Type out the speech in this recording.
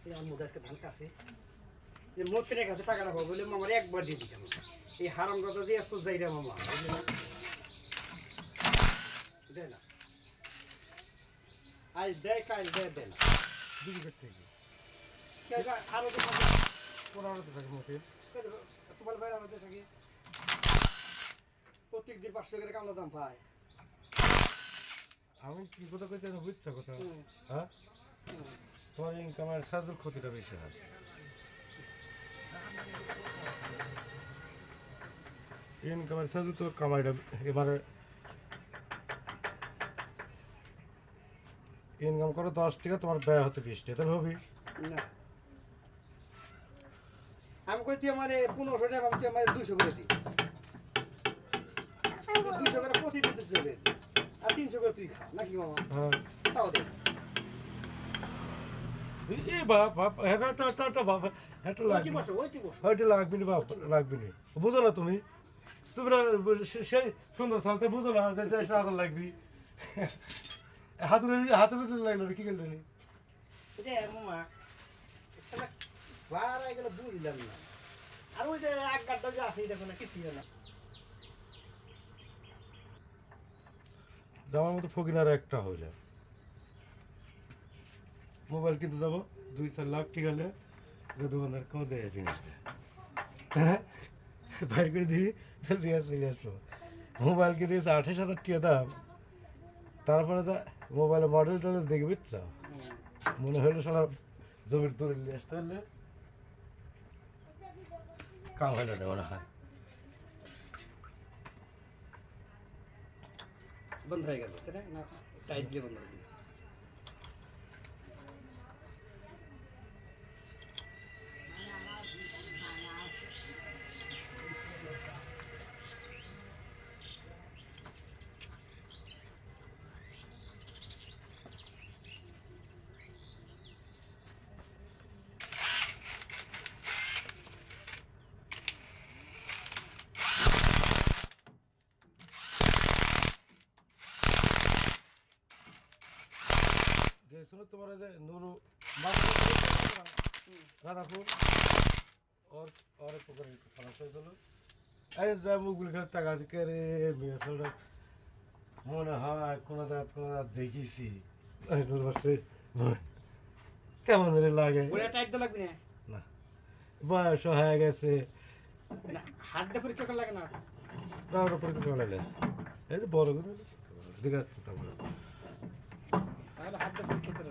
এই আমার মুদাসকে ধান কাছে যে মতিনের কাছে টাকাটা পাবো বলে মামার একবার দিয়ে দিতাম এই হারাম দাদা দিয়ে এত যাই রে মামা বুঝলি না দেয় না আজ দেয় কাল দেয় না দিদি থেকে আরো তো পড়াতে থাকে মতে তোমার বাইরে আমাদের থাকি প্রত্যেক দিন 500 করে কামলা দাম পায় আমি কি কথা কইতে না বুঝছো কথা হ্যাঁ তোমার ইনকামের সাজুর ক্ষতিটা বেশি হয় ইনকামের সাজু তো কামাইটা এবারে ইনকাম করো 10 টাকা তোমার ব্যয় হচ্ছে 20 টাকা তাহলে হবে না আমি কই তুই আমার 1500 টাকা আমি তুই আমার 200 করে দিই 200 করে প্রতিদিন 200 করে দিই আর 300 করে তুই খা নাকি মামা হ্যাঁ তাও দে এই বাপ বাপ এটা বাপ এটা লাগবে হয়তো লাগবে না বাপ লাগবে না বুঝো না তুমি তুমি না সেই সুন্দর সালতে বুঝো না যে এটা আদর লাগবে হাতুড়ে লাগলো কি করলো নি এটা মামা এটা বাড়াই গেল বুঝলাম না আর ওই যে এক গাড়টা যে আছে দেখো না কিছু না যাওয়ার মতো ফকিনার একটা হয়ে যায় মোবাইল কিনতে যাবো 2-4 লাখ টাকা হলে যে দোকানদার কেউ দেয় জিনিসটা বাইর করে দিবি রিয়াজ চলে আসবো মোবাইল কিনে দিয়েছে 28,000 টাকা দাম তারপরে যা মোবাইলে মডেল টডেল দেখে বুঝছ মনে হলো সারা জমির দূরে নিয়ে আসতে হলে কাম হলো না মনে হয় বন্ধ হয়ে গেল তাই না টাইট দিয়ে বন্ধ হয়ে গেল গেছিল তোমার যে নুরু রাধাপুর ওর ওর পুকুরে সমস্যা হয়েছিল এই যা মুখগুলি খেলে টাকা আছে কে রে মেয়ে মনে হয় কোনো জায়গা দেখেছি নুর বাসে কেমন ধরে লাগে টাইট তো লাগবে না না বয়স হয়ে গেছে হাতটা পরীক্ষা করা লাগে না ওটা পরীক্ষা করা লাগে এই যে বড় করে দেখাচ্ছে তারপরে তাহলে হাতটা পরীক্ষা করে